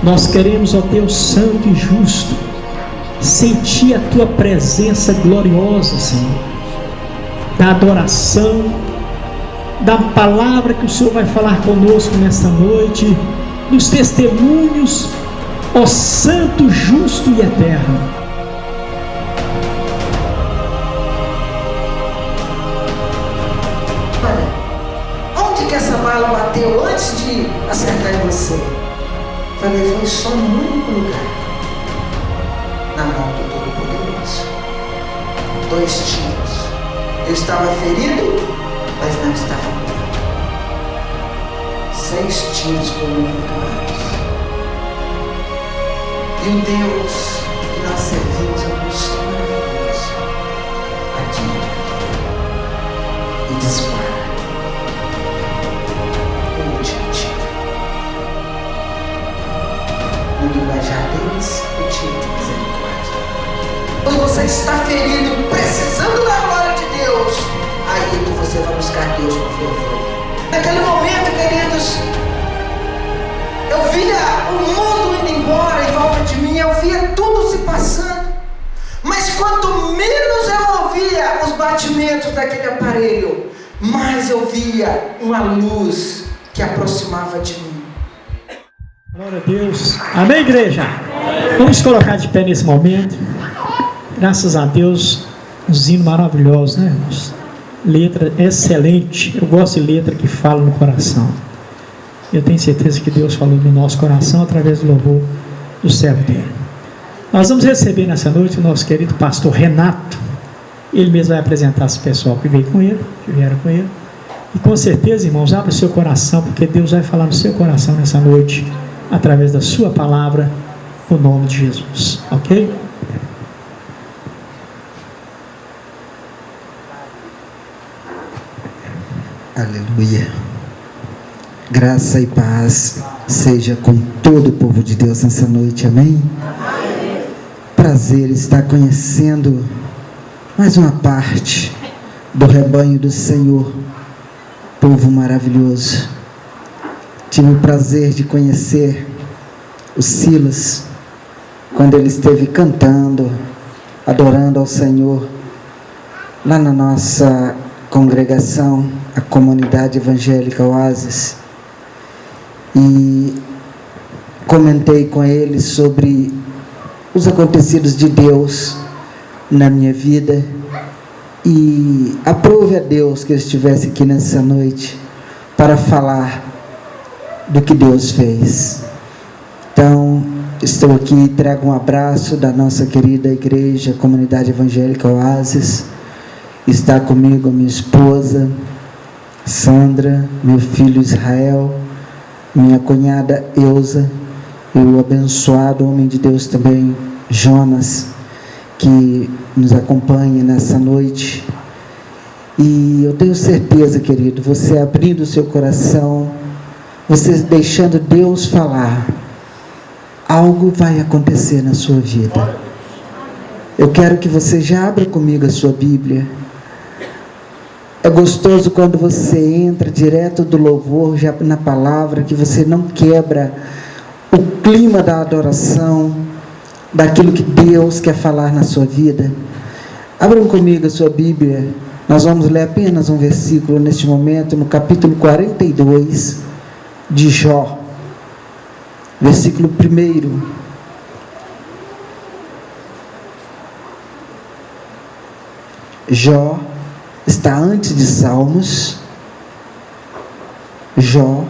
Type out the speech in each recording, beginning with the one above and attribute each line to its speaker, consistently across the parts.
Speaker 1: Nós queremos, ó Deus santo e justo, sentir a Tua presença gloriosa, Senhor, da adoração, da palavra que o Senhor vai falar conosco nesta noite, dos testemunhos, ó santo, justo e eterno.
Speaker 2: Olha, onde que essa bala bateu antes de acertar em você? Falei, foi só num único lugar, na mão do Todo-Poderoso. 2 tiros. Eu estava ferido, mas não estava morto. 6 tiros foram efetuados. E o Deus que nós servimos é um Deus tão maravilhoso. Atira e dispara o último tiro. No linguajar deles, o tiro de misericórdia. Quando você está ferido, precisando da glória de Deus, aí que você vai buscar Deus com fervor. Naquele momento, queridos, eu via o mundo indo embora em volta de mim, eu via tudo se passando, mas quanto menos eu ouvia os batimentos daquele aparelho, mais eu via uma luz que aproximava de mim.
Speaker 1: Glória a Deus. Amém, igreja? Vamos colocar de pé nesse momento. Graças a Deus, uns hinos maravilhosos, né, irmãos? Letra excelente. Eu gosto de letra que fala no coração. Eu tenho certeza que Deus falou no nosso coração através do louvor do servo dele. Nós vamos receber nessa noite o nosso querido pastor Renato. Ele mesmo vai apresentar esse pessoal que veio com ele, que vieram com ele. E com certeza, irmãos, abra o seu coração, porque Deus vai falar no seu coração nessa noite, através da sua palavra, no nome de Jesus. Ok?
Speaker 2: Aleluia. Graça e paz seja com todo o povo de Deus nessa noite, amém? Prazer estar conhecendo mais uma parte do rebanho do Senhor, povo maravilhoso. Tive o prazer de conhecer o Silas, quando ele esteve cantando, adorando ao Senhor, lá na nossa congregação, a comunidade evangélica Oásis, e comentei com ele sobre os acontecidos de Deus na minha vida, e aprove a Deus que eu estivesse aqui nessa noite para falar do que Deus fez. Então, estou aqui e trago um abraço da nossa querida igreja, comunidade evangélica Oásis. Está comigo minha esposa Sandra, meu filho Israel, minha cunhada Eusa, e o abençoado homem de Deus também, Jonas, que nos acompanha nessa noite. E eu tenho certeza, querido, você abrindo o seu coração, você deixando Deus falar, algo vai acontecer na sua vida. Eu quero que você já abra comigo a sua Bíblia. É gostoso quando você entra direto do louvor, já na palavra, que você não quebra o clima da adoração, daquilo que Deus quer falar na sua vida. Abram comigo a sua Bíblia. Nós vamos ler apenas um versículo neste momento, no capítulo 42 de Jó, versículo 1. Jó está antes de Salmos. Jó,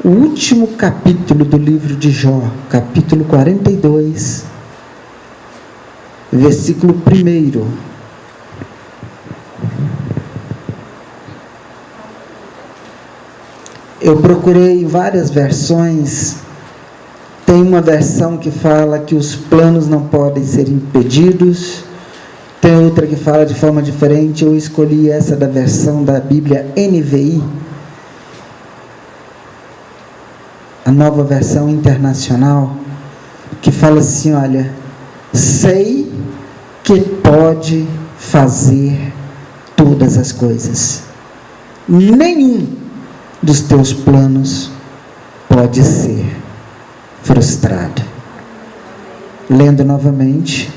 Speaker 2: o último capítulo do livro de Jó, capítulo 42, versículo 1. Eu procurei em várias versões. Tem uma versão que fala que os planos não podem ser impedidos. Tem outra que fala de forma diferente. Eu escolhi essa da versão da Bíblia NVI, a nova versão internacional, que fala assim: olha, sei que pode fazer todas as coisas, nenhum dos teus planos pode ser frustrado. Lendo novamente,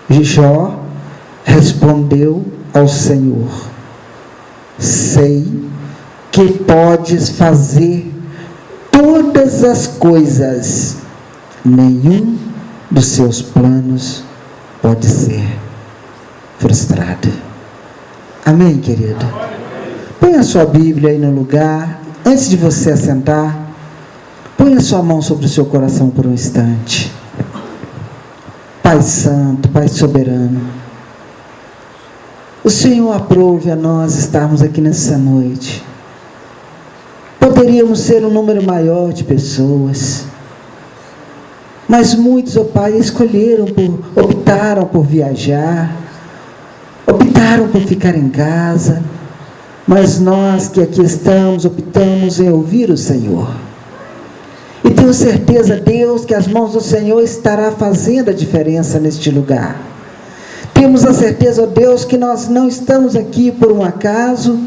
Speaker 2: Jó respondeu ao Senhor: sei que podes fazer todas as coisas, nenhum dos seus planos pode ser frustrado. Amém, querido? Põe a sua Bíblia aí no lugar. Antes de você assentar, põe a sua mão sobre o seu coração por um instante. Pai Santo, Pai Soberano, o Senhor aprove a nós estarmos aqui nessa noite. Poderíamos ser um número maior de pessoas, mas muitos, ó Pai, optaram por viajar, optaram por ficar em casa, mas nós que aqui estamos, optamos em ouvir o Senhor. E tenho certeza, Deus, que as mãos do Senhor estará fazendo a diferença neste lugar. Temos a certeza, ó Deus, que nós não estamos aqui por um acaso,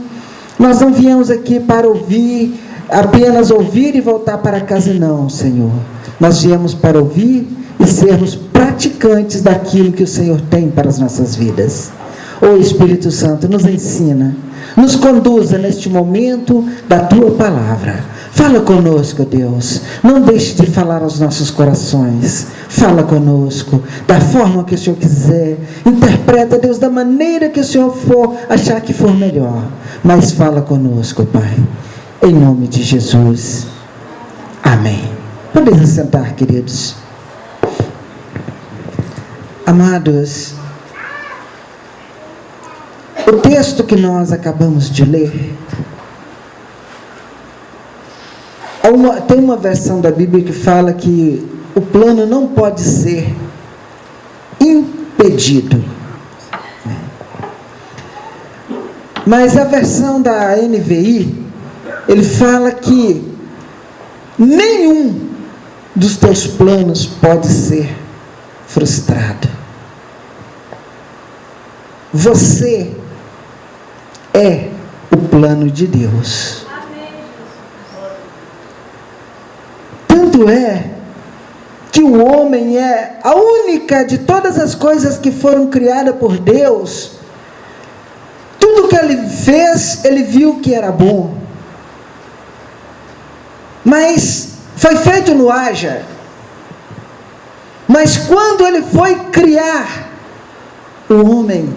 Speaker 2: nós não viemos aqui para ouvir, apenas ouvir e voltar para casa, não, Senhor. Nós viemos para ouvir e sermos praticantes daquilo que o Senhor tem para as nossas vidas. Ó Espírito Santo, nos ensina, nos conduza neste momento da Tua Palavra. Fala conosco, Deus, não deixe de falar aos nossos corações. Fala conosco, da forma que o Senhor quiser. Interpreta, Deus, da maneira que o Senhor for achar que for melhor. Mas fala conosco, Pai, em nome de Jesus. Amém. Podem se sentar, queridos. Amados, o texto que nós acabamos de ler, tem uma versão da Bíblia que fala que o plano não pode ser impedido. Mas a versão da NVI, ele fala que nenhum dos teus planos pode ser frustrado. Você é o plano de Deus. Tanto é que o homem é a única de todas as coisas que foram criadas por Deus. Tudo que ele fez, ele viu que era bom. Mas foi feito no haja. Mas quando ele foi criar o homem,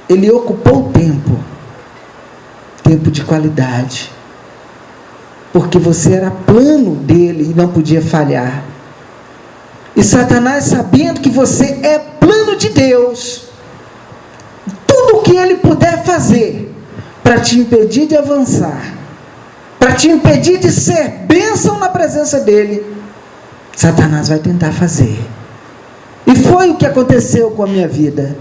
Speaker 2: ele ocupou tempo de qualidade, porque você era plano dele e não podia falhar. E Satanás, sabendo que você é plano de Deus, tudo o que ele puder fazer para te impedir de avançar, para te impedir de ser bênção na presença dele, Satanás vai tentar fazer. E foi o que aconteceu com a minha vida.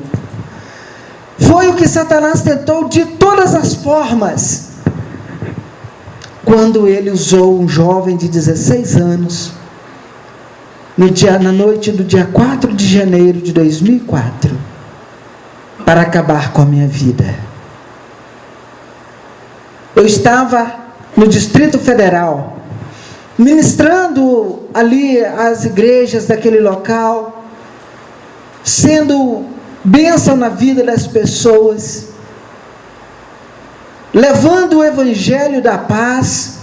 Speaker 2: Foi o que Satanás tentou de todas as formas, quando ele usou um jovem de 16 anos, na noite do dia 4 de janeiro de 2004, para acabar com a minha vida. Eu estava no Distrito Federal, ministrando ali as igrejas daquele local, sendo bênção na vida das pessoas, levando o evangelho da paz,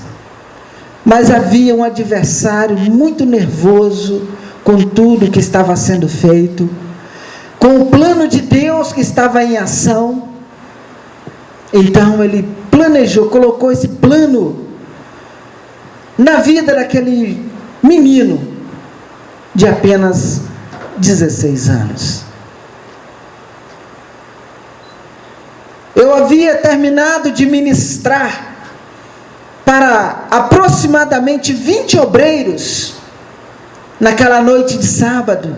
Speaker 2: mas havia um adversário muito nervoso com tudo que estava sendo feito, com o plano de Deus que estava em ação. Então ele planejou, colocou esse plano na vida daquele menino de apenas 16 anos. Eu havia terminado de ministrar para aproximadamente 20 obreiros naquela noite de sábado.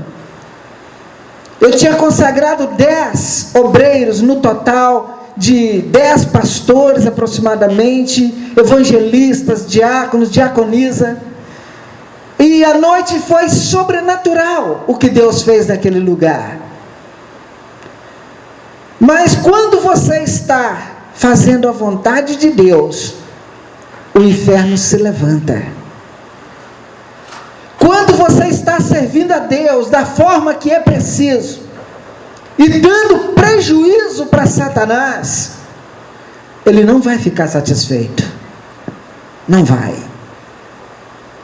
Speaker 2: Eu tinha consagrado 10 obreiros no total, de 10 pastores aproximadamente, evangelistas, diáconos, diaconisa. E a noite foi sobrenatural o que Deus fez naquele lugar. Mas quando você está fazendo a vontade de Deus, o inferno se levanta. Quando você está servindo a Deus da forma que é preciso, e dando prejuízo para Satanás, ele não vai ficar satisfeito. Não vai.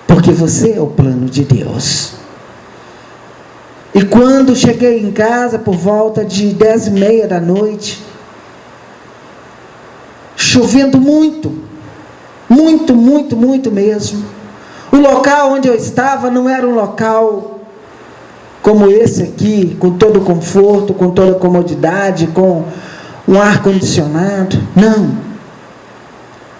Speaker 2: Porque você é o plano de Deus. E quando cheguei em casa, por volta de 10:30 da noite, chovendo muito, muito, muito, muito mesmo. O local onde eu estava não era um local como esse aqui, com todo o conforto, com toda a comodidade, com um ar-condicionado. Não.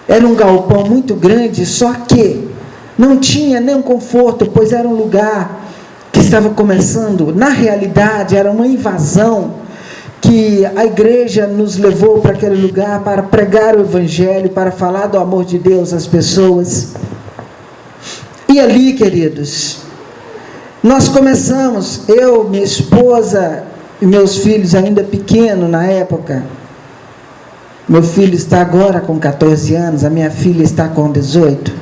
Speaker 2: Era um galpão muito grande, só que não tinha nenhum conforto, pois era um lugar que estava começando. Na realidade, era uma invasão que a igreja nos levou para aquele lugar para pregar o Evangelho, para falar do amor de Deus às pessoas. E ali, queridos, nós começamos, eu, minha esposa e meus filhos ainda pequenos na época. Meu filho está agora com 14 anos, a minha filha está com 18.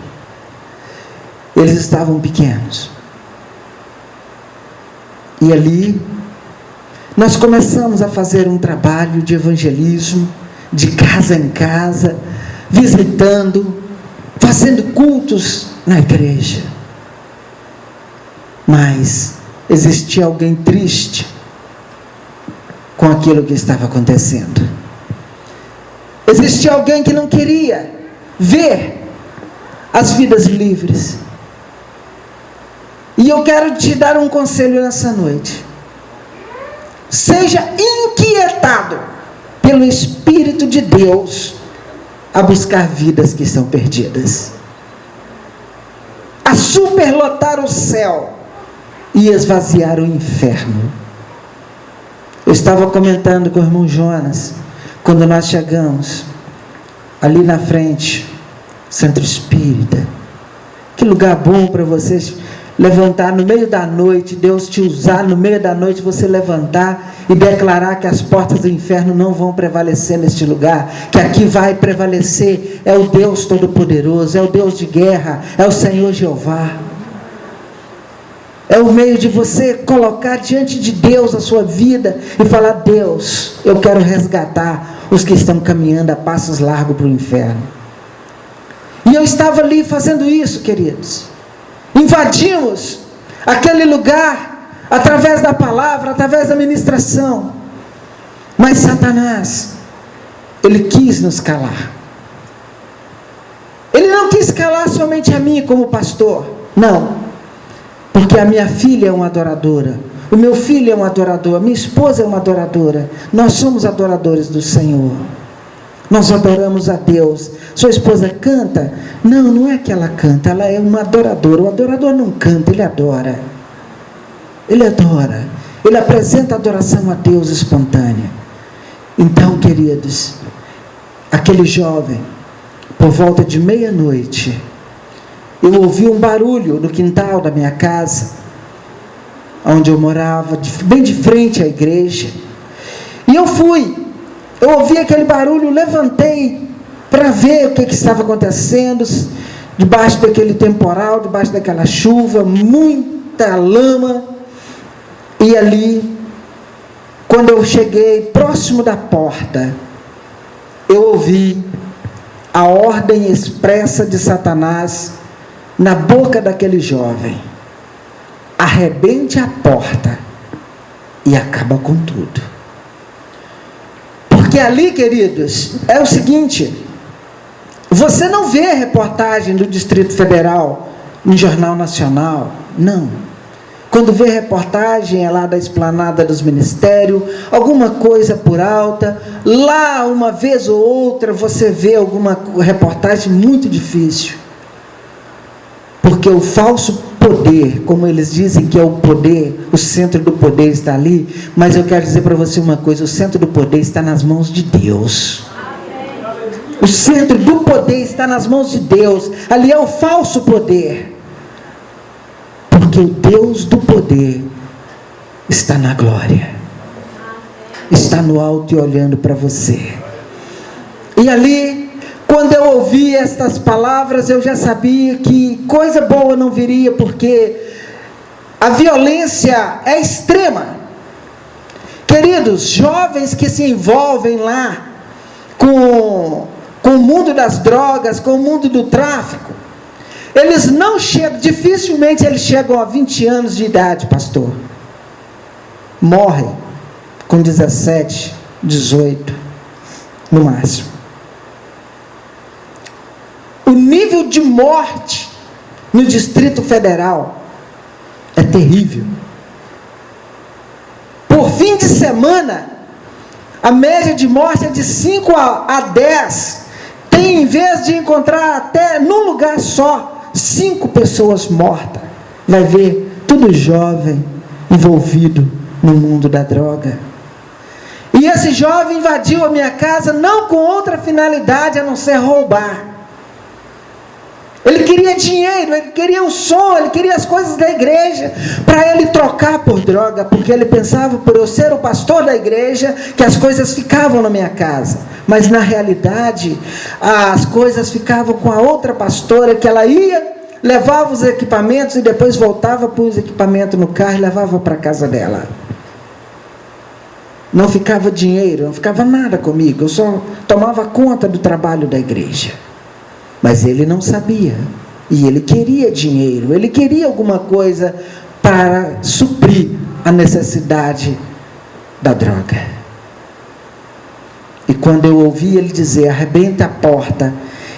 Speaker 2: Eles estavam pequenos. E ali, nós começamos a fazer um trabalho de evangelismo, de casa em casa, visitando, fazendo cultos na igreja. Mas existia alguém triste com aquilo que estava acontecendo. Existia alguém que não queria ver as vidas livres. E eu quero te dar um conselho nessa noite. Seja inquietado pelo Espírito de Deus a buscar vidas que estão perdidas, a superlotar o céu e esvaziar o inferno. Eu estava comentando com o irmão Jonas, quando nós chegamos ali na frente, Centro Espírita. Que lugar bom para vocês levantar no meio da noite, Deus te usar no meio da noite, você levantar e declarar que as portas do inferno não vão prevalecer neste lugar, que aqui vai prevalecer é o Deus Todo-Poderoso, é o Deus de guerra, é o Senhor Jeová. É o meio de você colocar diante de Deus a sua vida e falar: Deus, eu quero resgatar os que estão caminhando a passos largos para o inferno. E eu estava ali fazendo isso, queridos. Invadimos aquele lugar através da palavra, através da ministração. Mas Satanás, ele quis nos calar. Ele não quis calar somente a mim como pastor, não. Porque a minha filha é uma adoradora, o meu filho é um adorador, a minha esposa é uma adoradora. Nós somos adoradores do Senhor. Nós adoramos a Deus. Sua esposa canta? Não, não é que ela canta, ela é uma adoradora. O adorador não canta, ele adora. Ele adora. Ele apresenta adoração a Deus espontânea. Então, queridos, aquele jovem, por volta de meia-noite, eu ouvi um barulho no quintal da minha casa, onde eu morava, bem de frente à igreja. E eu ouvi aquele barulho, levantei para ver o que estava acontecendo, debaixo daquele temporal, debaixo daquela chuva, muita lama. E ali, quando eu cheguei próximo da porta, eu ouvi a ordem expressa de Satanás na boca daquele jovem: arrebente a porta e acaba com tudo. Porque ali, queridos, é o seguinte: você não vê reportagem do Distrito Federal em Jornal Nacional, não. Quando vê reportagem é lá da esplanada dos ministérios, alguma coisa por alta, lá uma vez ou outra você vê alguma reportagem muito difícil. Porque o falso poder, como eles dizem que é o poder, o centro do poder está ali, mas eu quero dizer para você uma coisa: o centro do poder está nas mãos de Deus. O centro do poder está nas mãos de Deus. Ali é o falso poder. Porque o Deus do poder está na glória, está no alto e olhando para você. E ali, Quando eu ouvi estas palavras, eu já sabia que coisa boa não viria, porque a violência é extrema. Queridos, jovens que se envolvem lá com o mundo das drogas, com o mundo do tráfico, eles não chegam, dificilmente eles chegam a 20 anos de idade, pastor. Morrem com 17, 18, no máximo. O nível de morte no Distrito Federal é terrível. Por fim de semana, a média de morte é de 5 a 10. Tem, em vez de encontrar até num lugar só 5 pessoas mortas, vai ver tudo jovem envolvido no mundo da droga. E esse jovem invadiu a minha casa não com outra finalidade a não ser roubar. Ele queria dinheiro, ele queria o som, ele queria as coisas da igreja, para ele trocar por droga, porque ele pensava, por eu ser o pastor da igreja, que as coisas ficavam na minha casa. Mas na realidade, as coisas ficavam com a outra pastora, que ela ia, levava os equipamentos e depois voltava, pôr os equipamentos no carro e levava para a casa dela. Não ficava dinheiro, não ficava nada comigo, eu só tomava conta do trabalho da igreja. Mas ele não sabia, e ele queria dinheiro, ele queria alguma coisa para suprir a necessidade da droga. E quando eu ouvi ele dizer, arrebenta a porta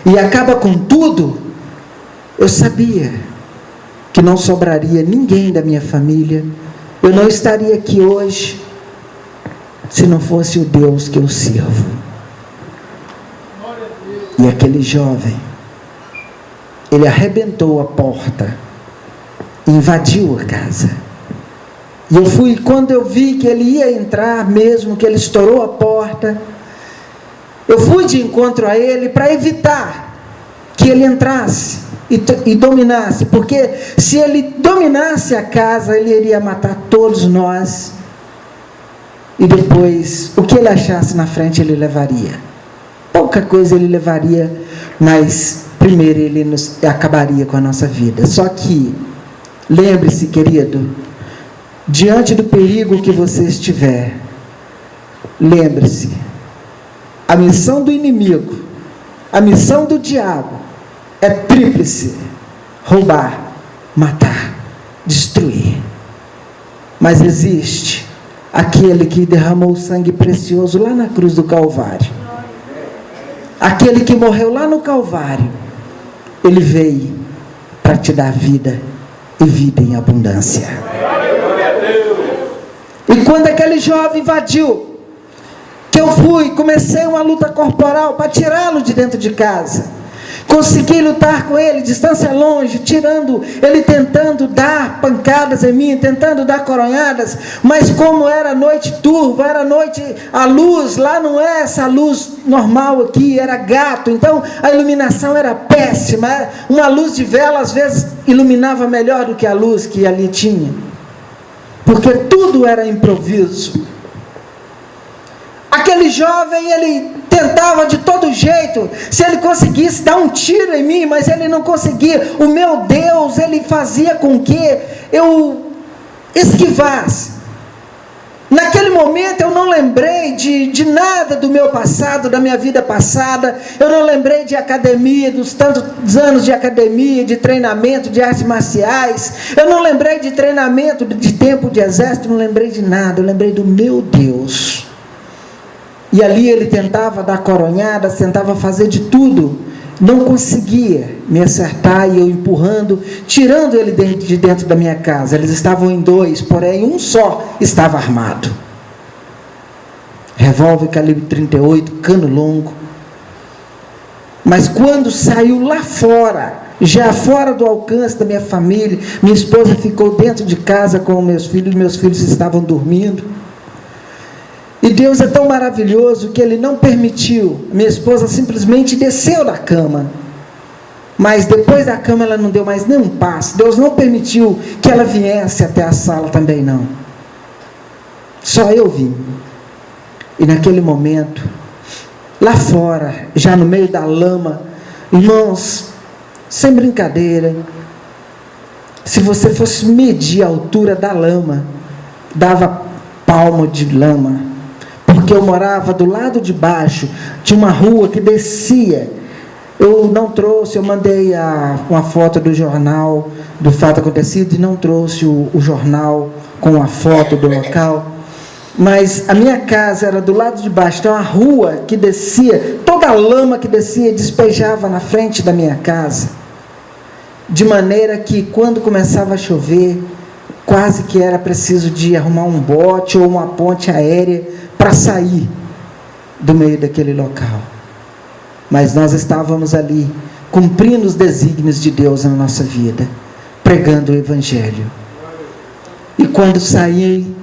Speaker 2: e acaba com tudo, eu sabia que não sobraria ninguém da minha família, eu não estaria aqui hoje, se não fosse o Deus que eu sirvo. E aquele jovem, ele arrebentou a porta, invadiu a casa. E eu fui, quando eu vi que ele ia entrar mesmo, que ele estourou a porta, eu fui de encontro a ele para evitar que ele entrasse e dominasse, porque se ele dominasse a casa, ele iria matar todos nós, e depois, o que ele achasse na frente, ele levaria. Pouca coisa ele levaria, mas primeiro ele acabaria com a nossa vida. Só que, lembre-se, querido, diante do perigo que você estiver, lembre-se, a missão do inimigo, a missão do diabo, é tríplice: roubar, matar, destruir. Mas existe aquele que derramou sangue precioso lá na cruz do Calvário. Aquele que morreu lá no Calvário, ele veio para te dar vida, e vida em abundância. E quando aquele jovem invadiu, que eu comecei uma luta corporal para tirá-lo de dentro de casa, consegui lutar com ele, distância longe, tirando, ele tentando dar pancadas em mim, tentando dar coronhadas, mas como era noite turva, era noite, a luz, lá não é essa luz normal aqui, era gato, então a iluminação era péssima, uma luz de vela às vezes iluminava melhor do que a luz que ali tinha, porque tudo era improviso. Aquele jovem, ele tentava de todo jeito, se ele conseguisse dar um tiro em mim, mas ele não conseguia. O meu Deus, ele fazia com que eu esquivasse. Naquele momento eu não lembrei de nada do meu passado, da minha vida passada, eu não lembrei de academia, dos tantos anos de academia, de treinamento, de artes marciais, eu não lembrei de treinamento, de tempo de exército, não lembrei de nada, eu lembrei do meu Deus. E ali ele tentava dar coronhadas, tentava fazer de tudo, não conseguia me acertar, e eu empurrando, tirando ele de dentro da minha casa. Eles estavam em 2, porém um só estava armado. Revólver calibre 38, cano longo. Mas quando saiu lá fora, já fora do alcance da minha família, minha esposa ficou dentro de casa com meus filhos estavam dormindo. E Deus é tão maravilhoso que Ele não permitiu. Minha esposa simplesmente desceu da cama. Mas depois da cama ela não deu mais nenhum passo. Deus não permitiu que ela viesse até a sala também não. Só eu vim. E naquele momento, lá fora, já no meio da lama, irmãos, sem brincadeira, se você fosse medir a altura da lama, dava palmo de lama, porque eu morava do lado de baixo, tinha uma rua que descia. Eu não trouxe, eu mandei uma foto do jornal, do fato acontecido, e não trouxe o jornal com a foto do local, mas a minha casa era do lado de baixo, então a rua que descia, toda a lama que descia, despejava na frente da minha casa, de maneira que quando começava a chover, quase que era preciso de arrumar um bote ou uma ponte aérea para sair do meio daquele local. Mas nós estávamos ali, cumprindo os desígnios de Deus na nossa vida, pregando o Evangelho. E quando saí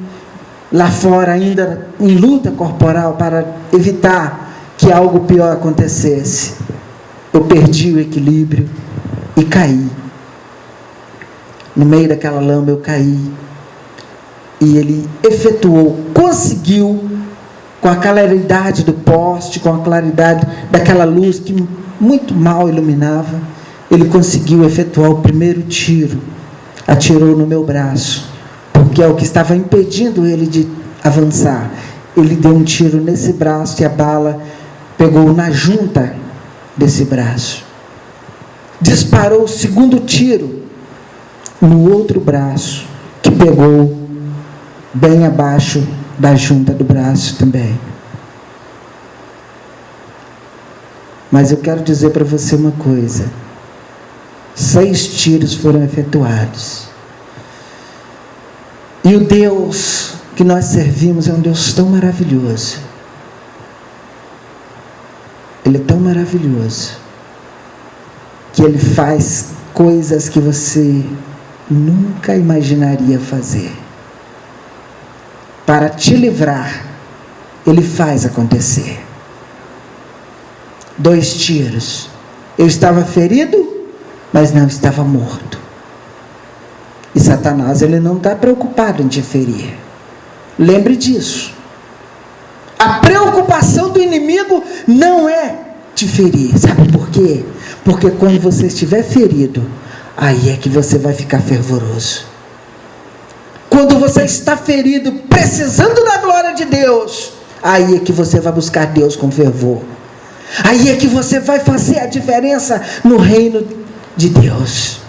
Speaker 2: lá fora, ainda em luta corporal, para evitar que algo pior acontecesse, eu perdi o equilíbrio e caí. No meio daquela lama eu caí. E ele efetuou, conseguiu, com a claridade do poste, com a claridade daquela luz que muito mal iluminava, ele conseguiu efetuar o primeiro tiro. Atirou no meu braço, porque é o que estava impedindo ele de avançar. Ele deu um tiro nesse braço e a bala pegou na junta desse braço. Disparou o segundo tiro no outro braço, que pegou bem abaixo da junta do braço também. Mas eu quero dizer para você uma coisa: 6 tiros foram efetuados. E o Deus que nós servimos é um Deus tão maravilhoso. Ele é tão maravilhoso que Ele faz coisas que você nunca imaginaria fazer. Para te livrar, Ele faz acontecer. 2 tiros. Eu estava ferido, mas não estava morto. E Satanás, ele não está preocupado em te ferir. Lembre disso. A preocupação do inimigo não é te ferir. Sabe por quê? Porque quando você estiver ferido, aí é que você vai ficar fervoroso. Quando você está ferido, precisando da glória de Deus, aí é que você vai buscar Deus com fervor. Aí é que você vai fazer a diferença no reino de Deus.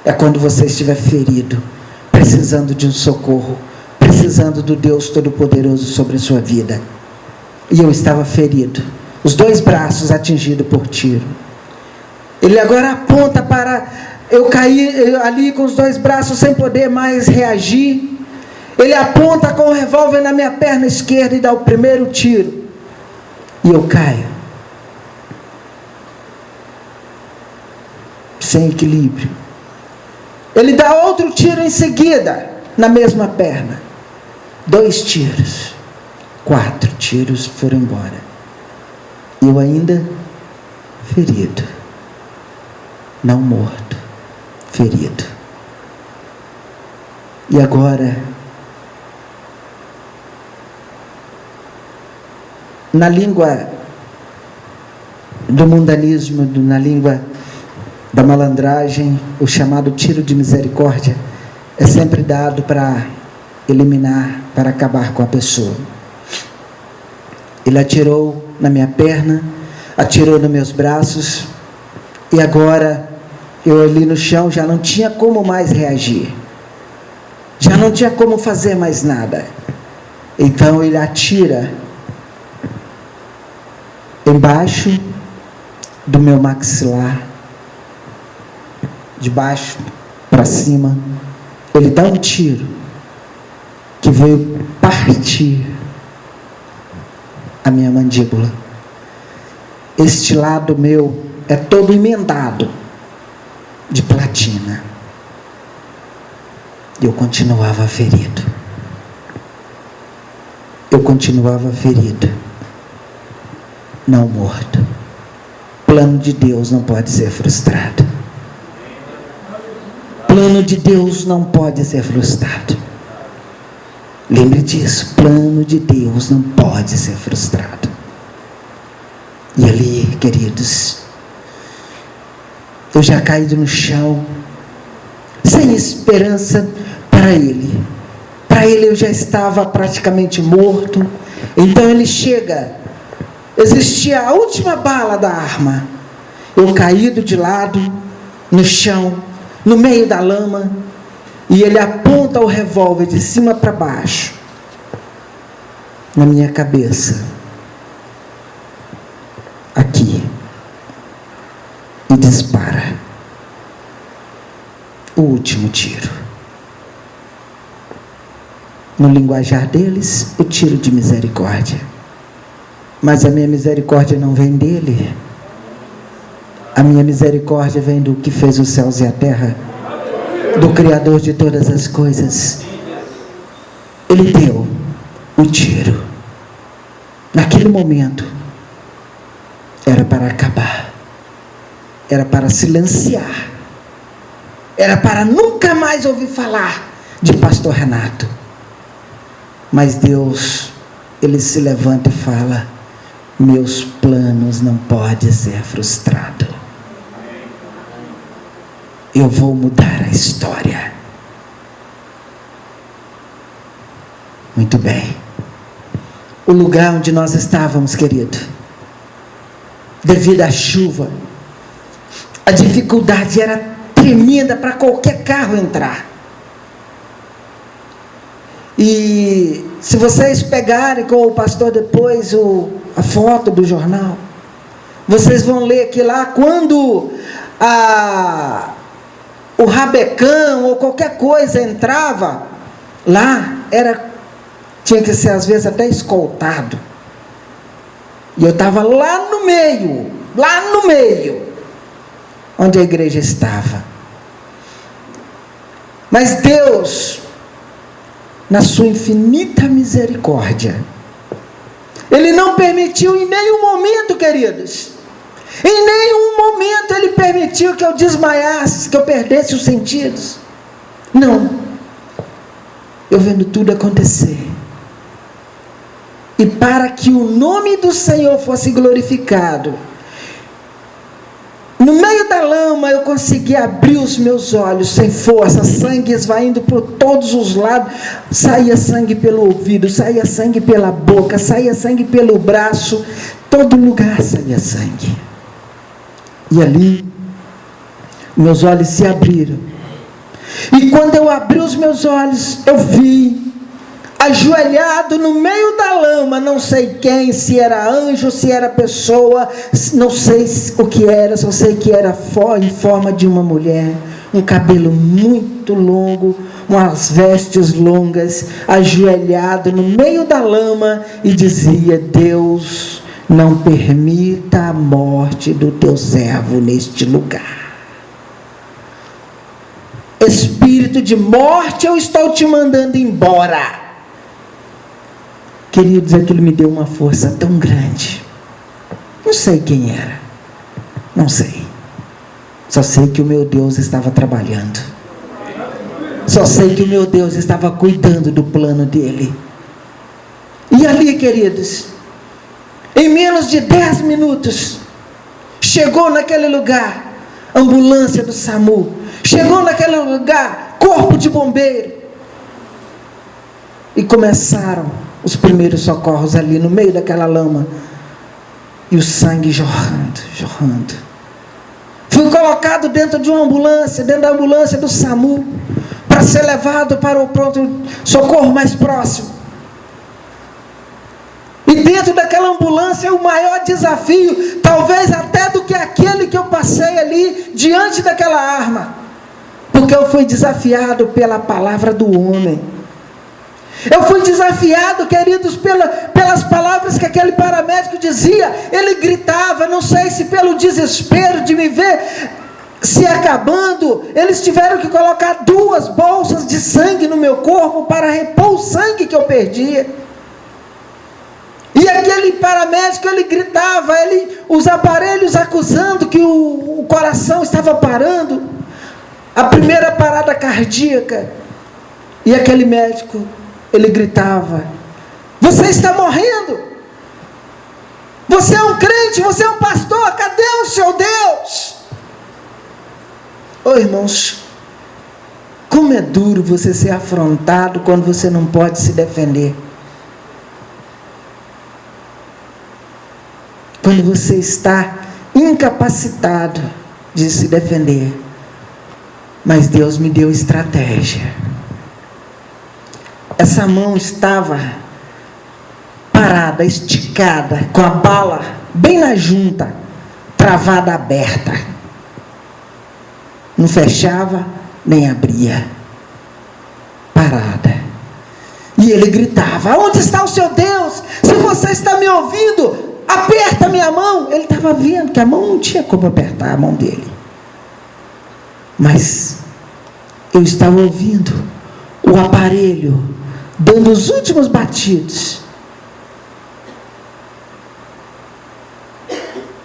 Speaker 2: É quando você estiver ferido, precisando de um socorro, precisando do Deus Todo-Poderoso sobre a sua vida. E eu estava ferido, os 2 braços atingidos por tiro. Ele agora aponta para... Eu caí ali com os 2 braços sem poder mais reagir. Ele aponta com o revólver na minha perna esquerda e dá o primeiro tiro. E eu caio. Sem equilíbrio. Ele dá outro tiro em seguida, na mesma perna. 2 tiros. 4 tiros foram embora. Eu ainda ferido. Não morto. Ferido. E agora, na língua do mundanismo, na língua da malandragem, o chamado tiro de misericórdia é sempre dado para eliminar, para acabar com a pessoa. Ele atirou na minha perna, atirou nos meus braços, e agora eu ali no chão já não tinha como mais reagir, já não tinha como fazer mais nada. Então ele atira embaixo do meu maxilar, de baixo para cima. Ele dá um tiro que veio partir a minha mandíbula. Este lado meu é todo emendado de platina. Eu continuava ferido. Eu continuava ferido, não morto. O plano de Deus não pode ser frustrado. O plano de Deus não pode ser frustrado. Lembre disso, plano de Deus não pode ser frustrado. E ali, queridos, eu já caído no chão, sem esperança para ele. Para ele eu já estava praticamente morto. Então ele chega, existia a última bala da arma. Eu caído de lado, no chão, no meio da lama, e ele aponta o revólver de cima para baixo, na minha cabeça, aqui, e dispara o último tiro. No linguajar deles, o tiro de misericórdia. Mas a minha misericórdia não vem dele. A minha misericórdia vem do que fez os céus e a terra, do Criador de todas as coisas. Ele deu o tiro. Naquele momento, era para acabar, era para silenciar, era para nunca mais ouvir falar de pastor Renato. Mas Deus, ele se levanta e fala: meus planos não podem ser frustrados. Eu vou mudar a história. Muito bem. O lugar onde nós estávamos, querido, devido à chuva, a dificuldade era tremenda para qualquer carro entrar. E se vocês pegarem com o pastor depois a foto do jornal, vocês vão ler que lá quando o rabecão ou qualquer coisa entrava, lá tinha que ser às vezes até escoltado. E eu estava lá no meio, onde a igreja estava. Mas Deus, na sua infinita misericórdia, Ele não permitiu em nenhum momento, queridos, em nenhum momento Ele permitiu que eu desmaiasse, que eu perdesse os sentidos. Não. Eu vendo tudo acontecer, e para que o nome do Senhor fosse glorificado, no meio da lama eu consegui abrir os meus olhos sem força, sangue esvaindo por todos os lados, saía sangue pelo ouvido, saía sangue pela boca, saía sangue pelo braço, todo lugar saía sangue. E ali, meus olhos se abriram, e quando eu abri os meus olhos, eu vi, ajoelhado no meio da lama, não sei quem, se era anjo, se era pessoa, não sei o que era, só sei que era em forma de uma mulher, um cabelo muito longo, umas vestes longas, ajoelhado no meio da lama, e dizia: Deus, não permita a morte do teu servo neste lugar. Espírito de morte, eu estou te mandando embora. Queridos, aquilo me deu uma força tão grande. Não sei quem era, não sei. Só sei que o meu Deus estava trabalhando. Só sei que o meu Deus estava cuidando do plano dele. E ali, queridos, em menos de 10 minutos, chegou naquele lugar ambulância do SAMU, chegou naquele lugar corpo de bombeiro, e começaram os primeiros socorros ali no meio daquela lama, e o sangue jorrando. Fui colocado dentro de uma ambulância, dentro da ambulância do SAMU, para ser levado para o pronto socorro mais próximo. E dentro daquela ambulância, o maior desafio, talvez até do que aquele que eu passei ali diante daquela arma, porque eu fui desafiado pela palavra do homem. Eu fui desafiado, queridos, pelas palavras que aquele paramédico dizia. Ele gritava, não sei se pelo desespero de me ver se acabando, eles tiveram que colocar 2 bolsas de sangue no meu corpo para repor o sangue que eu perdia. E aquele paramédico, ele gritava, os aparelhos acusando que o coração estava parando, a primeira parada cardíaca. E aquele médico, ele gritava: você está morrendo, Você é um crente, você é um pastor, cadê o seu Deus? Ô irmãos, como é duro você ser afrontado quando você não pode se defender. Quando você está incapacitado de se defender. Mas Deus me deu estratégia. Essa mão estava parada, esticada, com a bala bem na junta, travada, aberta. Não fechava, nem abria. Parada. E ele gritava: onde está o seu Deus? Se você está me ouvindo, aperta minha mão. Ele estava vendo que a mão não tinha como apertar a mão dele. Mas eu estava ouvindo o aparelho dando os últimos batidos.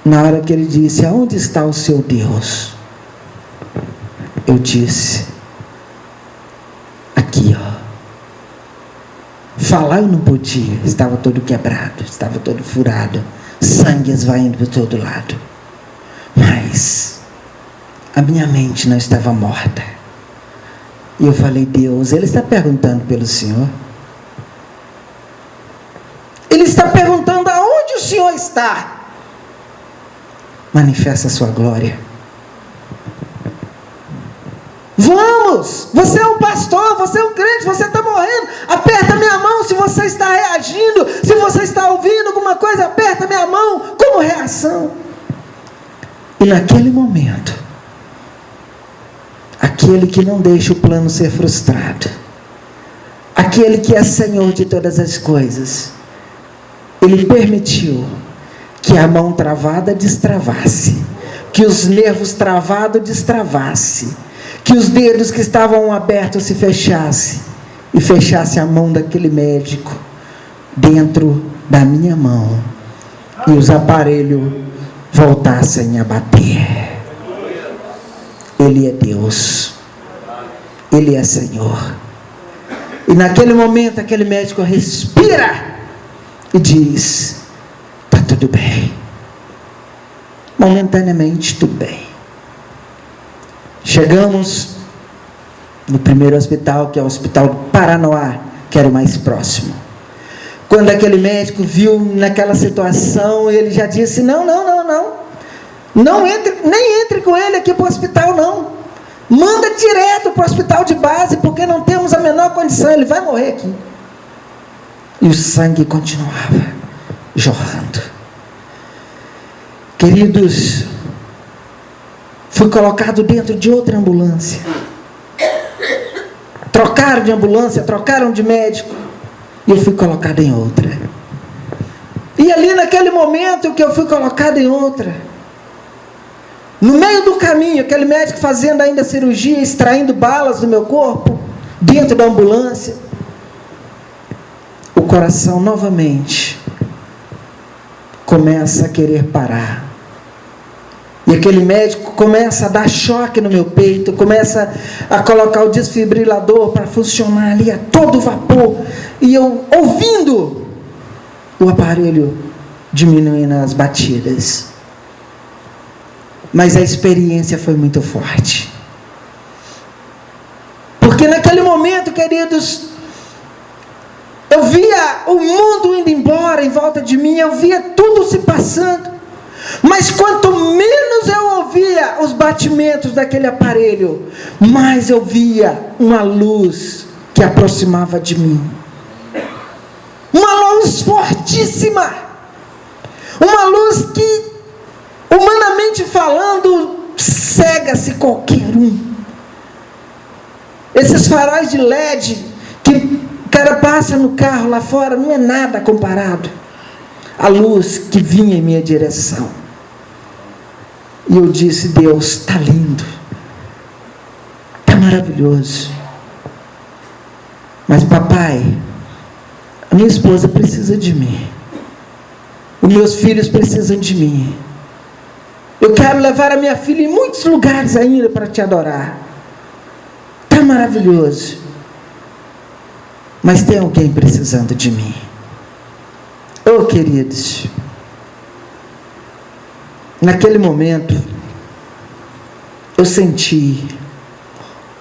Speaker 2: Na hora que ele disse: aonde está o seu Deus? Eu disse: aqui, ó. Falar eu não podia, estava todo quebrado, estava todo furado, sangue esvaindo por todo lado. Mas a minha mente não estava morta. E eu falei: Deus, Ele está perguntando pelo Senhor. Ele está perguntando aonde o Senhor está. Manifesta a sua glória. Vamos! Você é um pastor, você é um crente, você está morrendo. Aperta minha mão se você está reagindo. Se você está ouvindo alguma coisa, aperta minha mão como reação. E naquele momento, aquele que não deixa o plano ser frustrado, aquele que é Senhor de todas as coisas, Ele permitiu que a mão travada destravasse, que os nervos travados destravasse, que os dedos que estavam abertos se fechassem, e fechasse a mão daquele médico dentro da minha mão, e os aparelhos voltassem a bater. Ele é Deus, Ele é Senhor. E naquele momento aquele médico respira e diz: está tudo bem. Momentaneamente tudo bem. Chegamos no primeiro hospital, que é o Hospital do Paranoá, que era o mais próximo. Quando aquele médico viu naquela situação, ele já disse: não entre, nem entre com ele aqui para o hospital, não. Manda direto para o hospital de base, porque não temos a menor condição, ele vai morrer aqui. E o sangue continuava jorrando. Queridos, fui colocado dentro de outra ambulância. Trocaram de ambulância, trocaram de médico, e eu fui colocado em outra. E ali naquele momento que eu fui colocado em outra, no meio do caminho, aquele médico fazendo ainda cirurgia, extraindo balas do meu corpo, dentro da ambulância, o coração novamente começa a querer parar. E aquele médico começa a dar choque no meu peito, começa a colocar o desfibrilador para funcionar ali a todo vapor. E eu ouvindo o aparelho diminuindo as batidas. Mas a experiência foi muito forte. Porque naquele momento, queridos, eu via o mundo indo embora em volta de mim, eu via tudo se passando. Mas quanto menos eu ouvia os batimentos daquele aparelho, mais eu via uma luz que aproximava de mim. Uma luz fortíssima. Uma luz que, humanamente falando, cega-se qualquer um. Esses faróis de LED que o cara passa no carro lá fora, não é nada comparado a luz que vinha em minha direção. E eu disse: Deus, está lindo, está maravilhoso, mas papai, a minha esposa precisa de mim, os meus filhos precisam de mim, eu quero levar a minha filha em muitos lugares ainda para te adorar, está maravilhoso, mas tem alguém precisando de mim. Oh, queridos, Naquele momento, eu senti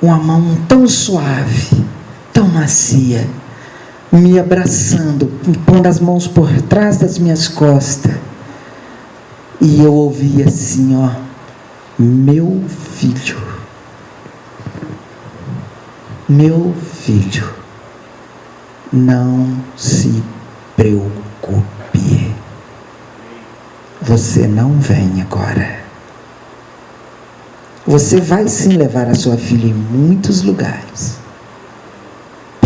Speaker 2: uma mão tão suave, tão macia, me abraçando, me pondo as mãos por trás das minhas costas. E eu ouvi assim, ó: meu filho, não se preocupe, você não vem agora. Você vai sim levar a sua filha em muitos lugares,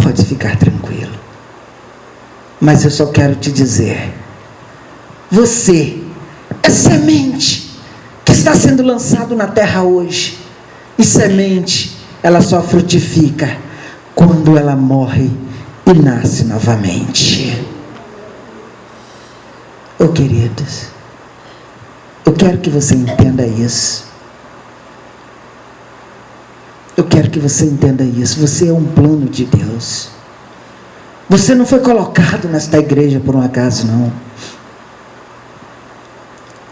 Speaker 2: pode ficar tranquilo. Mas eu só quero te dizer, você é semente que está sendo lançado na terra hoje. E semente, ela só frutifica quando ela morre e nasce novamente. Oh, queridos, eu quero que você entenda isso. Eu quero que você entenda isso. Você é um plano de Deus. Você não foi colocado nesta igreja por um acaso, não.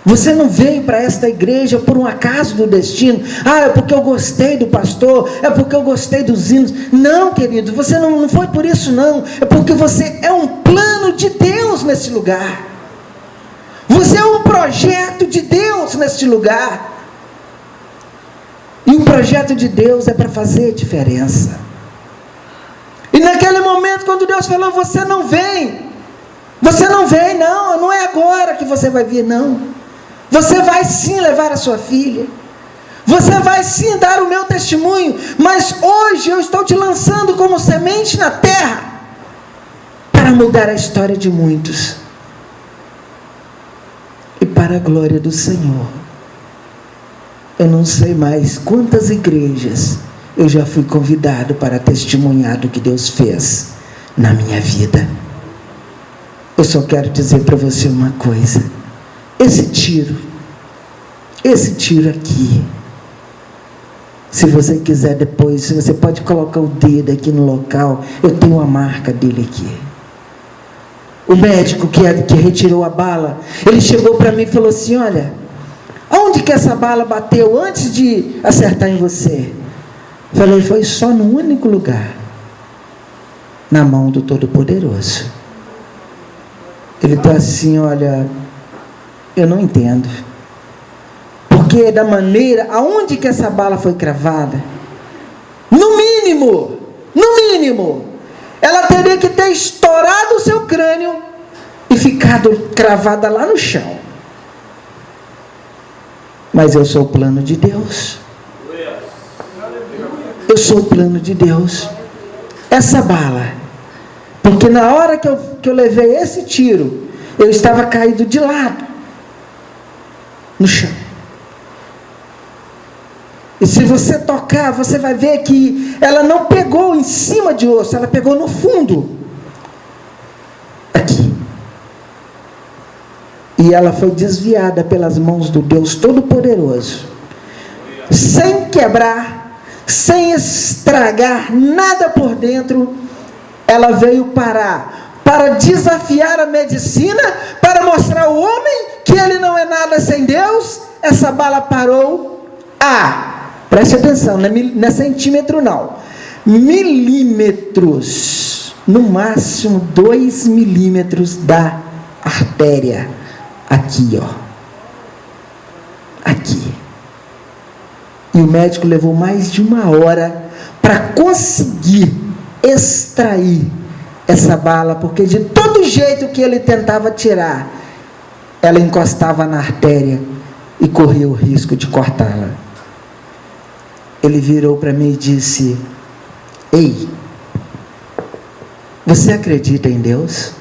Speaker 2: Você não veio para esta igreja por um acaso do destino. É porque eu gostei do pastor, é porque eu gostei dos hinos. Não, querido, você não foi por isso, não. É porque você é um plano de Deus nesse lugar. Você é um projeto de Deus neste lugar. E o projeto de Deus é para fazer diferença. E naquele momento, quando Deus falou: você não vem, não é agora que você vai vir, não. Você vai sim levar a sua filha, você vai sim dar o meu testemunho, mas hoje eu estou te lançando como semente na terra, para mudar a história de muitos, e para a glória do Senhor. Eu não sei mais quantas igrejas eu já fui convidado para testemunhar do que Deus fez na minha vida. Eu só quero dizer para você uma coisa: esse tiro aqui, se você quiser depois, você pode colocar o dedo aqui no local, eu tenho a marca dele aqui. O médico que retirou a bala, ele chegou para mim e falou assim: olha, aonde que essa bala bateu antes de acertar em você? Falei: foi só num único lugar, na mão do Todo-Poderoso. Ele está assim: olha, eu não entendo, porque da maneira aonde que essa bala foi cravada, no mínimo, ela teria que ter estourado o seu crânio e ficado cravada lá no chão. Mas eu sou o plano de Deus. Eu sou o plano de Deus. Essa bala, porque na hora que eu levei esse tiro, eu estava caído de lado no chão. E se você tocar, você vai ver que ela não pegou em cima de osso, ela pegou no fundo, aqui. E ela foi desviada pelas mãos do Deus Todo-Poderoso, sem quebrar, sem estragar nada por dentro. Ela veio para desafiar a medicina, para mostrar ao homem que ele não é nada sem Deus. Essa bala parou preste atenção, não é centímetro não, milímetros, no máximo 2 milímetros da artéria, aqui, ó, aqui. E o médico levou mais de 1 hora para conseguir extrair essa bala, porque de todo jeito que ele tentava tirar, ela encostava na artéria e corria o risco de cortá-la. Ele virou para mim e disse: ei, você acredita em Deus?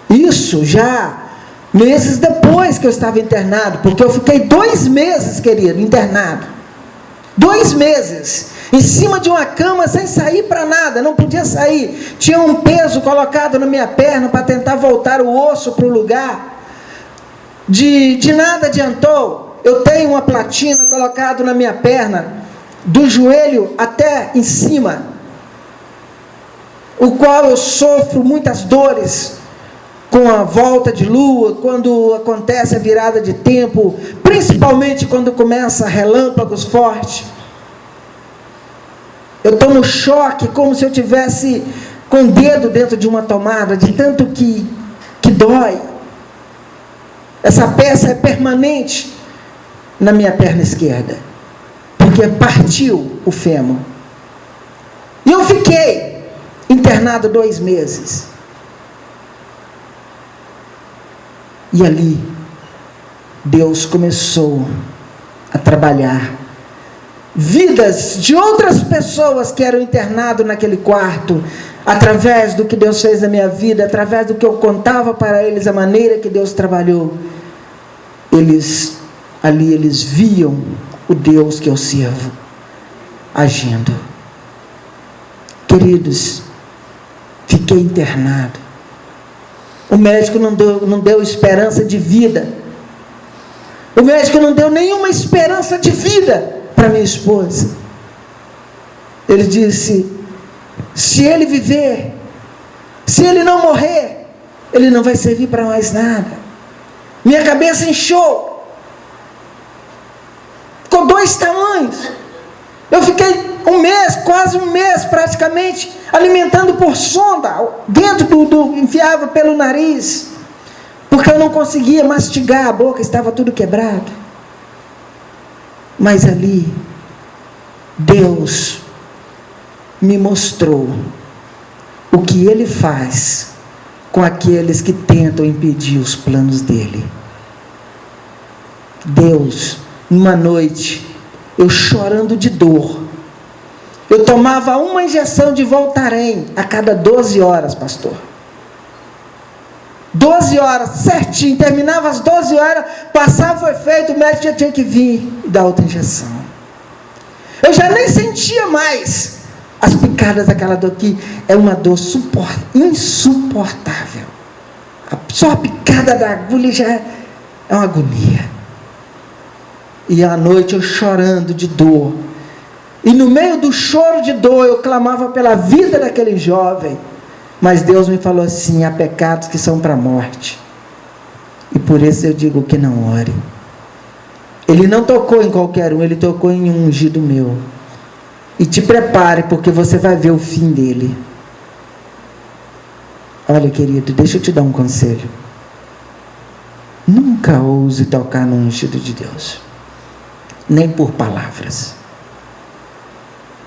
Speaker 2: Isso já meses depois que eu estava internado, porque eu fiquei 2 meses, querido, internado. 2 meses, em cima de uma cama, sem sair para nada, não podia sair. Tinha um peso colocado na minha perna para tentar voltar o osso para o lugar. De nada adiantou. Eu tenho uma platina colocada na minha perna, do joelho até em cima, o qual eu sofro muitas dores. com a volta de lua, quando acontece a virada de tempo, principalmente quando começa relâmpagos fortes. Eu tomo choque como se eu tivesse com o dedo dentro de uma tomada, de tanto que dói. Essa peça é permanente na minha perna esquerda, porque partiu o fêmur. E eu fiquei internado 2 meses. E ali, Deus começou a trabalhar vidas de outras pessoas que eram internadas naquele quarto, através do que Deus fez na minha vida, através do que eu contava para eles, a maneira que Deus trabalhou. Eles viam o Deus que eu sirvo agindo. Queridos, fiquei internado. O médico não deu esperança de vida. O médico não deu nenhuma esperança de vida para minha esposa. Ele disse: se ele viver, se ele não morrer, ele não vai servir para mais nada. Minha cabeça inchou, ficou 2 tamanhos. Eu fiquei quase um mês praticamente, alimentando por sonda, dentro enfiava pelo nariz, porque eu não conseguia mastigar, a boca estava tudo quebrado. Mas ali, Deus me mostrou o que Ele faz com aqueles que tentam impedir os planos dEle. Deus, numa noite, eu chorando de dor, eu tomava uma injeção de Voltaren a cada 12 horas, pastor. 12 horas, certinho, terminava as 12 horas, passava o efeito, o médico já tinha que vir e dar outra injeção. Eu já nem sentia mais as picadas daquela dor, que é uma dor insuportável. Só a picada da agulha já é uma agonia. E à noite eu chorando de dor, e no meio do choro de dor eu clamava pela vida daquele jovem. Mas Deus me falou assim: há pecados que são para a morte, e por isso eu digo que não ore. Ele não tocou em qualquer um, Ele tocou em um ungido meu. E te prepare, porque você vai ver o fim dele. Olha, querido, deixa eu te dar um conselho. Nunca ouse tocar no ungido de Deus, nem por palavras.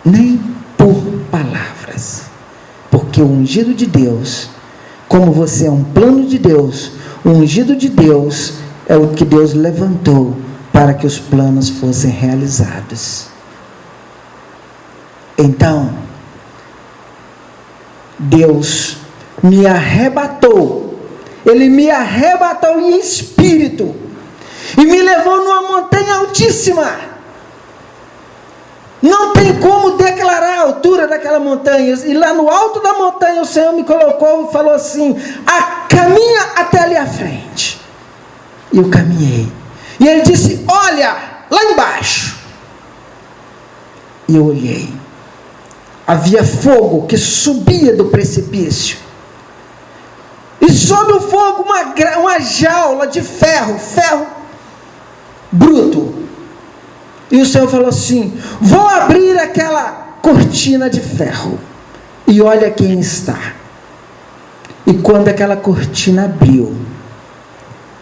Speaker 2: Nem por palavras. Porque o ungido de Deus, como você é um plano de Deus, o ungido de Deus é o que Deus levantou para que os planos fossem realizados. Então, Deus me arrebatou. Ele me arrebatou em espírito e me levou numa montanha altíssima. Não tem como declarar a altura daquela montanha. E lá no alto da montanha o Senhor me colocou e falou assim: caminha até ali à frente. E eu caminhei. E Ele disse: olha, lá embaixo. E eu olhei. Havia fogo que subia do precipício. E sob o fogo uma jaula de ferro bruto. E o Senhor falou assim: vou abrir aquela cortina de ferro, e olha quem está. E quando aquela cortina abriu,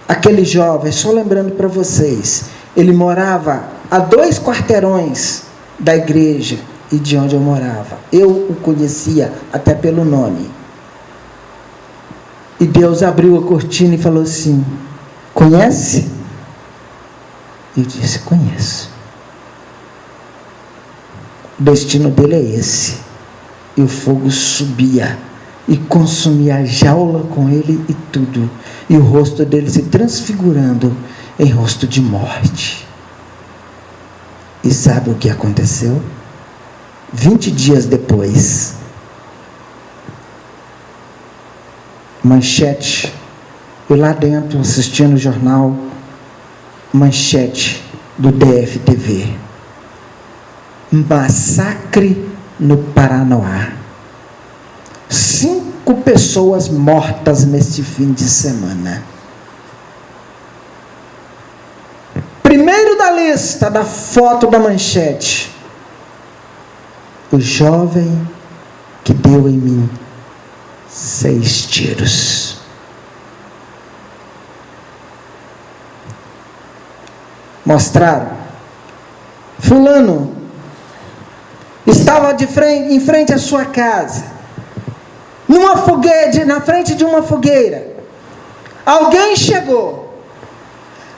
Speaker 2: aquele jovem, só lembrando para vocês, ele morava a 2 quarteirões da igreja e de onde eu morava. Eu o conhecia até pelo nome. E Deus abriu a cortina e falou assim: conhece? Eu disse: conheço. O destino dele é esse. E o fogo subia e consumia a jaula com ele e tudo. E o rosto dele se transfigurando em rosto de morte. E sabe o que aconteceu? 20 dias depois, manchete, eu lá dentro assistindo o jornal, manchete do DFTV: massacre no Paranoá. 5 pessoas mortas neste fim de semana. Primeiro da lista, da foto da manchete, o jovem que deu em mim 6 tiros. Mostraram, fulano estava em frente à sua casa, numa fogueira, na frente de uma fogueira. Alguém chegou,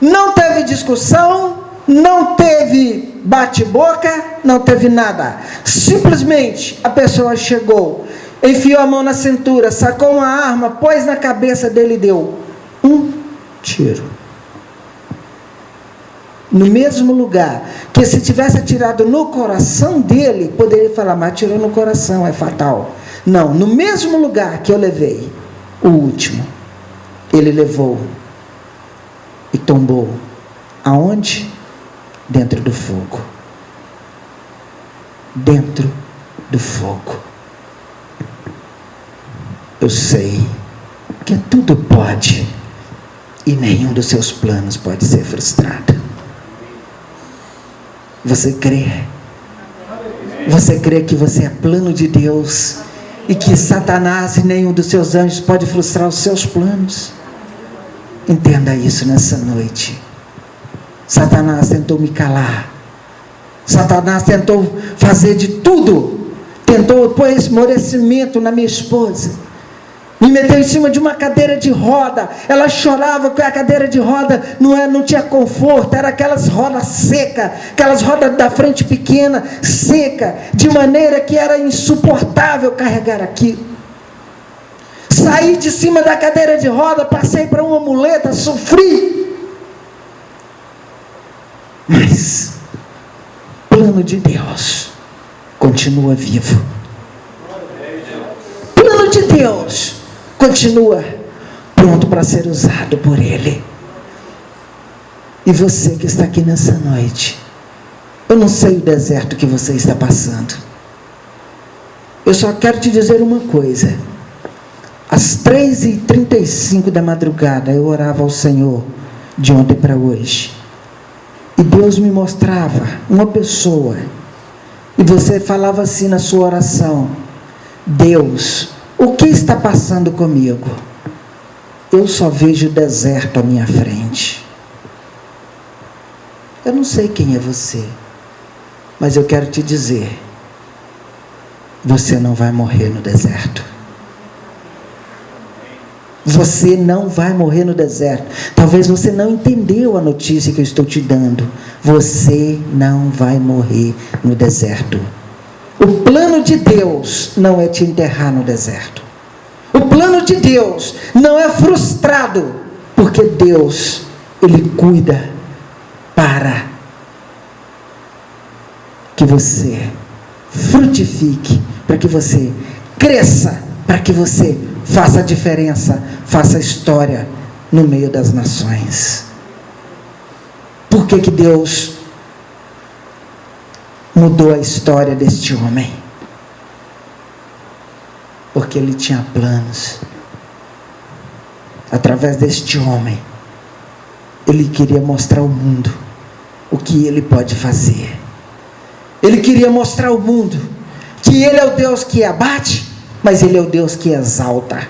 Speaker 2: não teve discussão, não teve bate-boca, não teve nada. Simplesmente a pessoa chegou, enfiou a mão na cintura, sacou uma arma, pôs na cabeça dele e deu 1 tiro. No mesmo lugar, que se tivesse atirado no coração dele, poderia falar, mas atirou no coração, é fatal. Não, no mesmo lugar que eu levei, o último, ele levou e tombou. Aonde? Dentro do fogo. Dentro do fogo. Eu sei que tudo pode e nenhum dos seus planos pode ser frustrado. Você crê? Você crê que você é plano de Deus e que Satanás e nenhum dos seus anjos pode frustrar os seus planos? Entenda isso nessa noite. Satanás tentou me calar. Satanás tentou fazer de tudo. Tentou pôr esmorecimento na minha esposa. Me meteu em cima de uma cadeira de roda. Ela chorava porque a cadeira de roda não tinha conforto. Era aquelas rodas secas, aquelas rodas da frente pequena, seca, de maneira que era insuportável carregar aquilo. Saí de cima da cadeira de roda, passei para uma muleta, sofri. Mas o plano de Deus continua vivo. O plano de Deus continua pronto para ser usado por Ele. E você que está aqui nessa noite, eu não sei o deserto que você está passando. Eu só quero te dizer uma coisa. Às 3h35 da madrugada, eu orava ao Senhor de ontem para hoje. E Deus me mostrava uma pessoa. E você falava assim na sua oração: Deus, o que está passando comigo? Eu só vejo deserto à minha frente. Eu não sei quem é você, mas eu quero te dizer: você não vai morrer no deserto. Você não vai morrer no deserto. Talvez você não entendeu a notícia que eu estou te dando. Você não vai morrer no deserto. O plano de Deus não é te enterrar no deserto. O plano de Deus não é frustrado, porque Deus, Ele cuida para que você frutifique, para que você cresça, para que você faça a diferença, faça a história no meio das nações. Por que Deus mudou a história deste homem? Porque Ele tinha planos. Através deste homem, Ele queria mostrar ao mundo o que Ele pode fazer. Ele queria mostrar ao mundo que Ele é o Deus que abate, mas Ele é o Deus que exalta.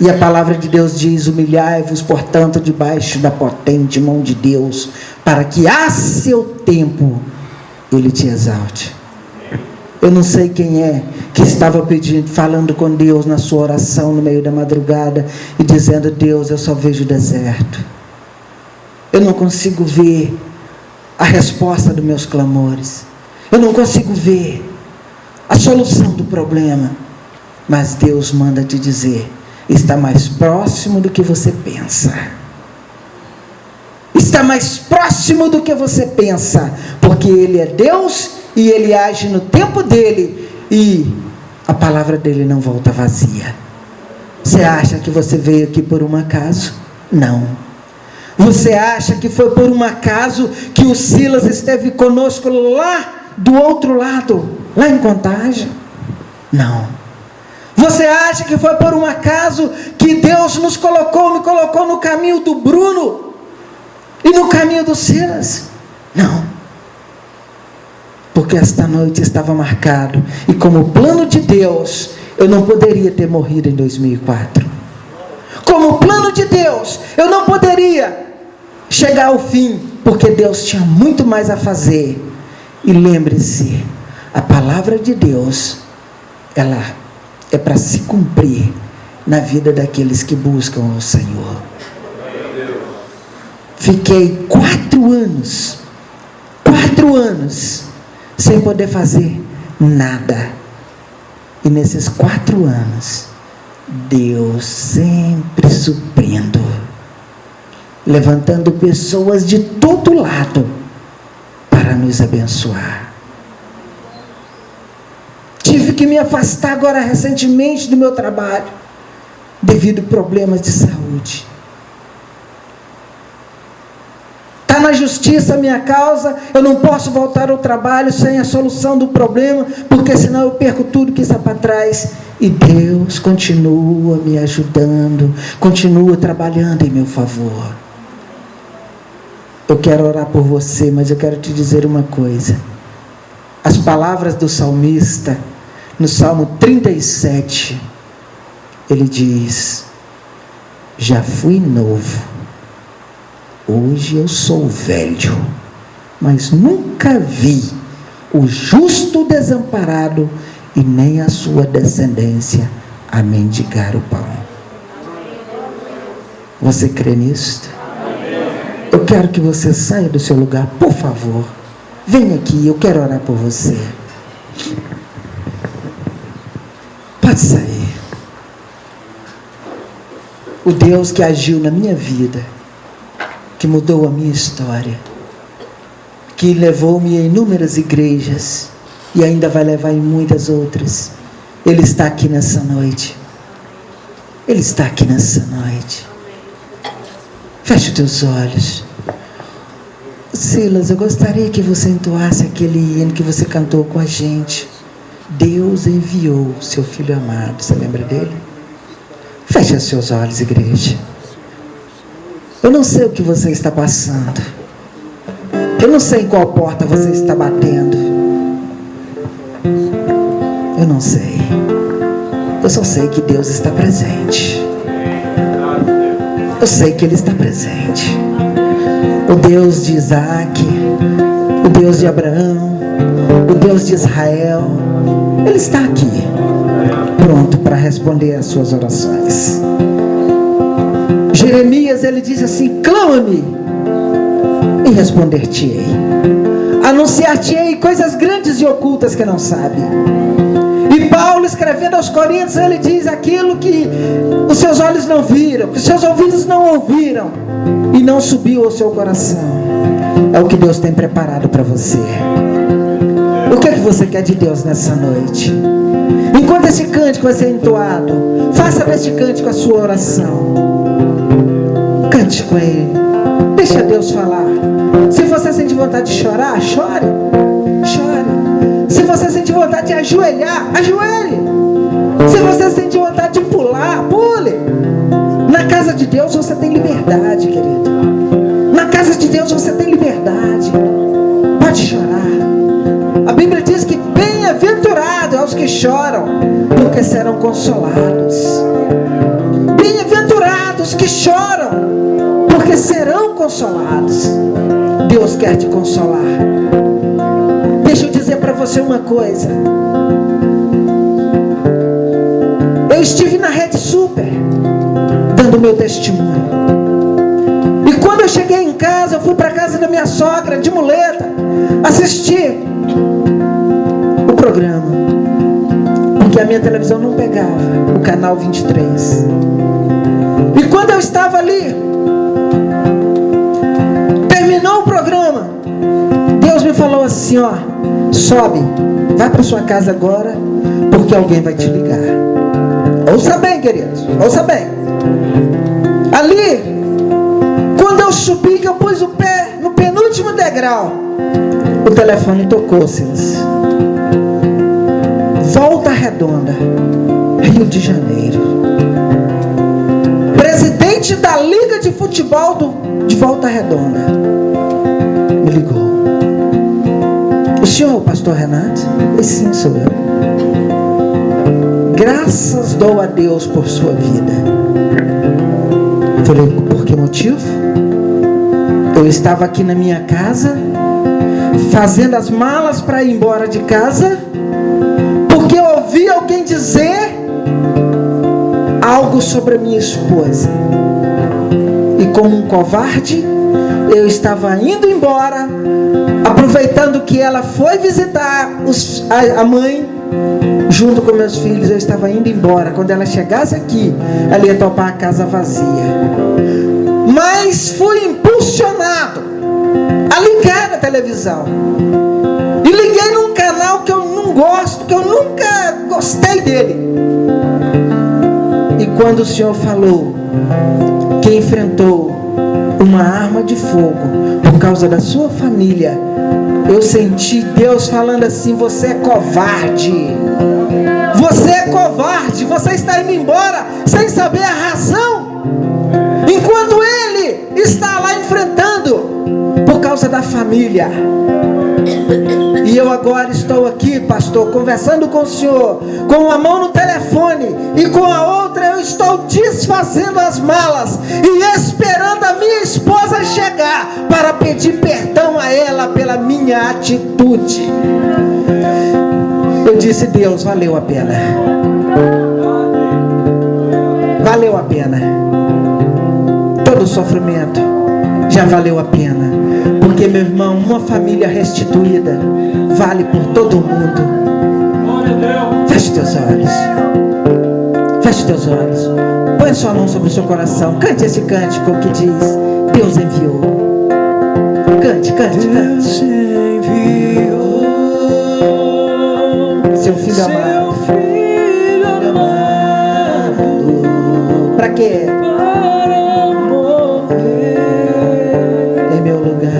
Speaker 2: E a palavra de Deus diz: humilhai-vos, portanto, debaixo da potente mão de Deus, para que a seu tempo Ele te exalte. Eu não sei quem é que estava pedindo, falando com Deus na sua oração no meio da madrugada e dizendo: Deus, eu só vejo deserto. Eu não consigo ver a resposta dos meus clamores. Eu não consigo ver a solução do problema. Mas Deus manda te dizer: está mais próximo do que você pensa. Está mais próximo do que você pensa, porque Ele é Deus e Ele age no tempo dEle, e a palavra dEle não volta vazia. Você acha que você veio aqui por um acaso? Não. Você acha que foi por um acaso que o Silas esteve conosco lá do outro lado, lá em Contagem? Não. Você acha que foi por um acaso que Deus me colocou no caminho do Bruno e no caminho do Silas? Não. Porque esta noite estava marcado, e como plano de Deus, eu não poderia ter morrido em 2004. Como plano de Deus, eu não poderia chegar ao fim, porque Deus tinha muito mais a fazer. E lembre-se, a palavra de Deus, ela é para se cumprir na vida daqueles que buscam o Senhor. Fiquei 4 anos sem poder fazer nada. E nesses 4 anos, Deus sempre suprindo, levantando pessoas de todo lado para nos abençoar. Tive que me afastar agora recentemente do meu trabalho, devido a problemas de saúde. Está na justiça a minha causa, eu não posso voltar ao trabalho sem a solução do problema, porque senão eu perco tudo que está para trás. E Deus continua me ajudando, continua trabalhando em meu favor. Eu quero orar por você, mas eu quero te dizer uma coisa. As palavras do salmista, no Salmo 37, ele diz: já fui novo, hoje eu sou velho, mas nunca vi o justo desamparado e nem a sua descendência a mendigar o pão. Você crê nisto? Eu quero que você saia do seu lugar, por favor. Venha aqui, eu quero orar por você. Pode sair. O Deus que agiu na minha vida, que mudou a minha história, que levou-me a inúmeras igrejas e ainda vai levar em muitas outras, Ele está aqui nessa noite. Ele está aqui nessa noite. Feche os teus olhos. Silas, eu gostaria que você entoasse aquele hino que você cantou com a gente. Deus enviou seu Filho amado. Você lembra dele? Feche os seus olhos, igreja. Eu não sei o que você está passando. Eu não sei em qual porta você está batendo. Eu não sei. Eu só sei que Deus está presente. Eu sei que Ele está presente. O Deus de Isaac, o Deus de Abraão, o Deus de Israel, Ele está aqui, pronto para responder às suas orações. Jeremias, ele diz assim: clama-me e responder-te-ei, anunciar-te-ei coisas grandes e ocultas que não sabe. E Paulo, escrevendo aos Coríntios, ele diz aquilo que os seus olhos não viram, que os seus ouvidos não ouviram e não subiu ao seu coração. É o que Deus tem preparado para você. O que é que você quer de Deus nessa noite? Enquanto esse cântico vai ser entoado, faça deste cântico a sua oração. Cante com Ele. Deixa Deus falar. Se você sente vontade de chorar, chore. Chore. Se você sente vontade de ajoelhar, ajoelhe. Se você sente vontade de pular, pule. Na casa de Deus você tem liberdade, querido. Na casa de Deus você tem liberdade. Pode chorar. A Bíblia diz que bem-aventurados aos que choram, porque serão consolados. Bem-aventurados que choram, porque serão consolados. Deus quer te consolar. Deixa eu dizer para você uma coisa. Eu estive na Rede Super, dando meu testemunho. E quando eu cheguei em casa, eu fui para a casa da minha sogra, de muleta, assistir o programa, porque a minha televisão não pegava o canal 23. E quando eu estava ali, terminou o programa, Deus me falou assim: ó, sobe, vai para sua casa agora, porque alguém vai te ligar. Ouça bem, queridos, ouça bem. Ali, quando eu subi, que eu pus o pé no penúltimo degrau, o telefone tocou, Silas. Volta Volta Redonda, Rio de Janeiro. Presidente da Liga de Futebol de Volta Redonda me ligou. O senhor, pastor Renato? E sim, sou eu. Graças dou a Deus por sua vida. Falei, por que motivo? Eu estava aqui na minha casa, fazendo as malas para ir embora de casa, porque eu ouvi alguém dizer algo sobre a minha esposa. E como um covarde, eu estava indo embora, aproveitando que ela foi visitar a mãe, junto com meus filhos. Eu estava indo embora. Quando ela chegasse aqui, ela ia topar a casa vazia. Mas fui impulsionado a ligar na televisão. E liguei num canal que eu não gosto, que eu nunca gostei dele. E quando o senhor falou que enfrentou uma arma de fogo por causa da sua família, eu senti Deus falando assim: você é covarde. Você é covarde. Você está indo embora sem saber a razão, enquanto Ele está lá enfrentando por causa da família. E eu agora estou aqui, pastor, conversando com o senhor, com uma mão no telefone e com a outra eu estou desfazendo as malas e esperando a minha esposa chegar para pedir perdão a ela pela minha atitude. Eu disse: Deus, valeu a pena. Valeu a pena. Todo o sofrimento já valeu a pena. Porque, meu irmão, uma família restituída vale por todo mundo. Feche teus olhos. Feche teus olhos. Põe sua mão sobre o seu coração. Cante esse cântico que diz: Deus enviou. Cante, cante, cante.
Speaker 3: Deus enviou
Speaker 2: seu filho amado. Para quê?
Speaker 3: Para morrer
Speaker 2: Em meu lugar.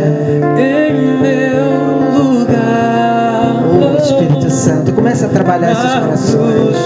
Speaker 3: em meu lugar.
Speaker 2: Oh, Espírito Santo, começa a trabalhar esses corações.